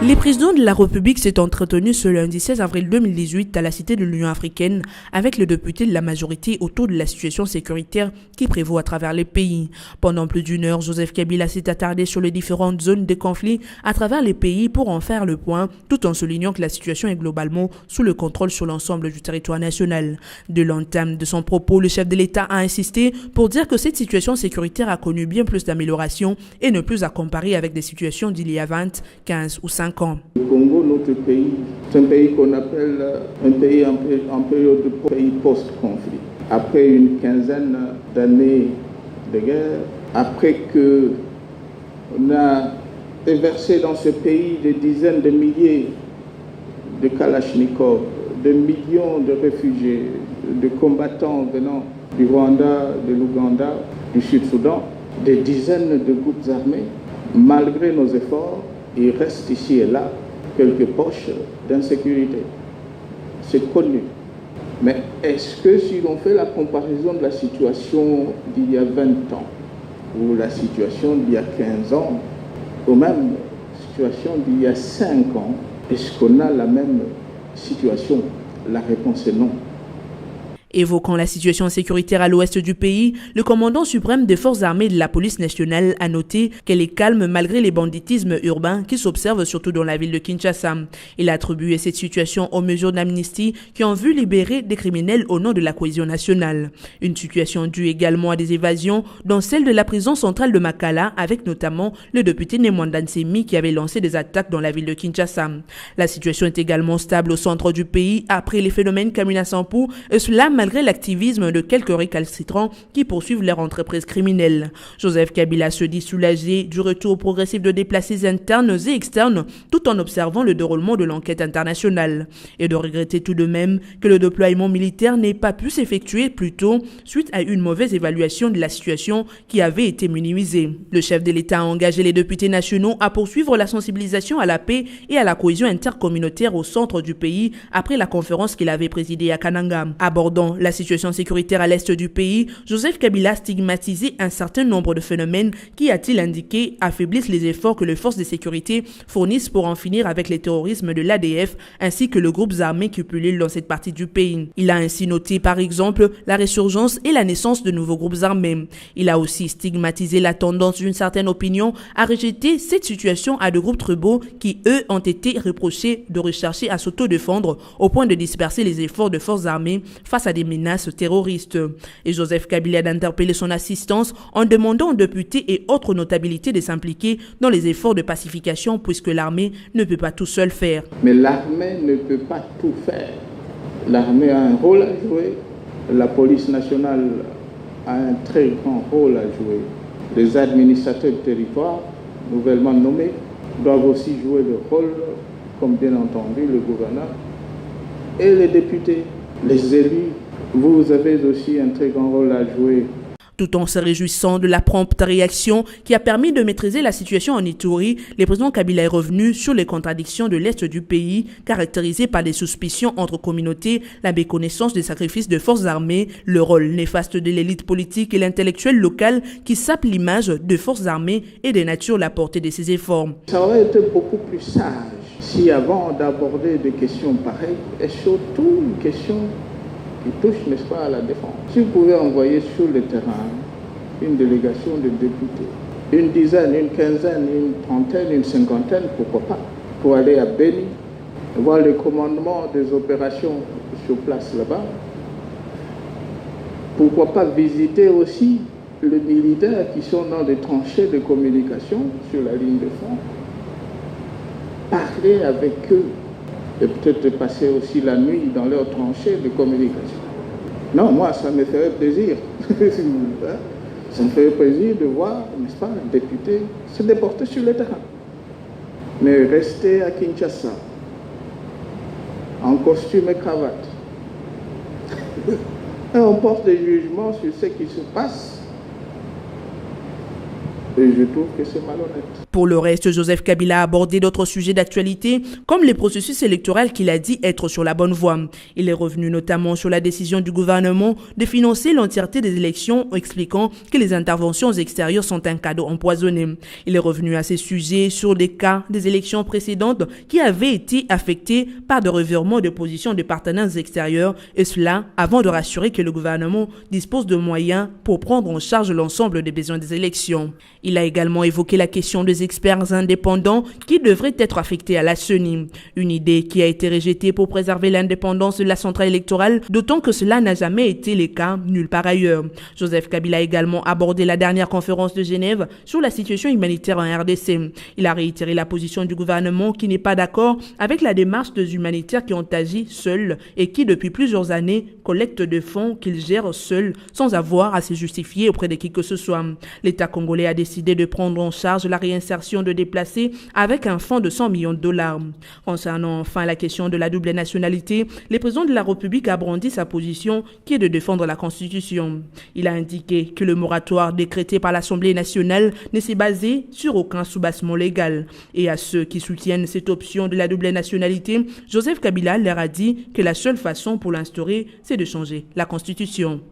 Les présidents de la République s'est entretenu ce lundi 16 avril 2018 à la Cité de l'Union africaine avec les députés de la majorité autour de la situation sécuritaire qui prévaut à travers les pays. Pendant plus d'une heure, Joseph Kabila s'est attardé sur les différentes zones de conflit à travers les pays pour en faire le point, tout en soulignant que la situation est globalement sous le contrôle sur l'ensemble du territoire national. De l'entame de son propos, le chef de l'État a insisté pour dire que cette situation sécuritaire a connu bien plus d'améliorations et ne plus à comparer avec des situations d'il y a 20, 15 ou 5 ans. Le Congo, notre pays, c'est un pays qu'on appelle un pays en période de pays post-conflit. Après une quinzaine d'années de guerre, après qu'on a déversé dans ce pays des dizaines de milliers de Kalachnikov, de millions de réfugiés, de combattants venant du Rwanda, de l'Ouganda, du Sud-Soudan, des dizaines de groupes armés, malgré nos efforts, il reste ici et là quelques poches d'insécurité. C'est connu. Mais est-ce que si l'on fait la comparaison de la situation d'il y a 20 ans, ou la situation d'il y a 15 ans, ou même la situation d'il y a 5 ans, est-ce qu'on a la même situation? La réponse est non. Évoquant la situation sécuritaire à l'ouest du pays, le commandant suprême des forces armées de la police nationale a noté qu'elle est calme malgré les banditismes urbains qui s'observent surtout dans la ville de Kinshasa. Il a attribué cette situation aux mesures d'amnistie qui ont vu libérer des criminels au nom de la cohésion nationale. Une situation due également à des évasions, dont celle de la prison centrale de Makala, avec notamment le député Nemwanda Nsemi qui avait lancé des attaques dans la ville de Kinshasa. La situation est également stable au centre du pays après les phénomènes Kamina Sampou, et cela malgré l'activisme de quelques récalcitrants qui poursuivent leur entreprise criminelle. Joseph Kabila se dit soulagé du retour progressif de déplacés internes et externes tout en observant le déroulement de l'enquête internationale et de regretter tout de même que le déploiement militaire n'ait pas pu s'effectuer plus tôt suite à une mauvaise évaluation de la situation qui avait été minimisée. Le chef de l'État a engagé les députés nationaux à poursuivre la sensibilisation à la paix et à la cohésion intercommunautaire au centre du pays après la conférence qu'il avait présidée à Kananga. Abordant la situation sécuritaire à l'est du pays, Joseph Kabila a stigmatisé un certain nombre de phénomènes qui, a-t-il indiqué, affaiblissent les efforts que les forces de sécurité fournissent pour en finir avec les terrorismes de l'ADF ainsi que le groupes armés qui pullulent dans cette partie du pays. Il a ainsi noté par exemple la résurgence et la naissance de nouveaux groupes armés. Il a aussi stigmatisé la tendance d'une certaine opinion à rejeter cette situation à de groupes tribaux qui, eux, ont été reprochés de rechercher à s'autodéfendre au point de disperser les efforts de forces armées face à des menaces terroristes. Et Joseph Kabila a interpellé son assistance en demandant aux députés et autres notabilités de s'impliquer dans les efforts de pacification puisque l'armée ne peut pas tout seul faire. Mais l'armée ne peut pas tout faire. L'armée a un rôle à jouer. La police nationale a un très grand rôle à jouer. Les administrateurs de territoire, nouvellement nommés, doivent aussi jouer le rôle, comme bien entendu le gouverneur et les députés, les élus. Vous avez aussi un très grand rôle à jouer. Tout en se réjouissant de la prompte réaction qui a permis de maîtriser la situation en Ituri, le président Kabila est revenu sur les contradictions de l'Est du pays, caractérisées par des suspicions entre communautés, la méconnaissance des sacrifices de forces armées, le rôle néfaste de l'élite politique et l'intellectuel local qui sape l'image de forces armées et dénature la portée de ses efforts. Ça aurait été beaucoup plus sage si avant d'aborder des questions pareilles, et surtout une question qui touche, n'est-ce pas, à la défense. Si vous pouvez envoyer sur le terrain une délégation de députés, une dizaine, une quinzaine, une trentaine, une cinquantaine, pourquoi pas, pour aller à Beni, voir le commandement des opérations sur place là-bas, pourquoi pas visiter aussi les militaires qui sont dans des tranchées de communication sur la ligne de front, parler avec eux, et peut-être passer aussi la nuit dans leurs tranchées de communication. Non, moi, ça me ferait plaisir. Ça me ferait plaisir de voir, n'est-ce pas, un député se déporter sur le terrain. Mais rester à Kinshasa, en costume et cravate, et on porte des jugements sur ce qui se passe, Et je trouve que c'est malhonnête. Pour le reste, Joseph Kabila a abordé d'autres sujets d'actualité, comme les processus électoraux qu'il a dit être sur la bonne voie. Il est revenu notamment sur la décision du gouvernement de financer l'entièreté des élections, expliquant que les interventions extérieures sont un cadeau empoisonné. Il est revenu à ces sujets sur des cas des élections précédentes qui avaient été affectés par des revirements de position de partenaires extérieurs, et cela avant de rassurer que le gouvernement dispose de moyens pour prendre en charge l'ensemble des besoins des élections. Il a également évoqué la question des experts indépendants qui devraient être affectés à la CENI, une idée qui a été rejetée pour préserver l'indépendance de la centrale électorale, d'autant que cela n'a jamais été le cas nulle part ailleurs. Joseph Kabila a également abordé la dernière conférence de Genève sur la situation humanitaire en RDC. Il a réitéré la position du gouvernement qui n'est pas d'accord avec la démarche des humanitaires qui ont agi seuls et qui depuis plusieurs années collectent des fonds qu'ils gèrent seuls sans avoir à se justifier auprès de qui que ce soit. L'État congolais a décidé de prendre en charge la réinsertion de déplacés avec un fonds de 100 millions de dollars. Concernant enfin la question de la double nationalité, le président de la République a brandi sa position qui est de défendre la Constitution. Il a indiqué que le moratoire décrété par l'Assemblée nationale ne s'est basé sur aucun soubassement légal. Et à ceux qui soutiennent cette option de la double nationalité, Joseph Kabila leur a dit que la seule façon pour l'instaurer, c'est de changer la Constitution.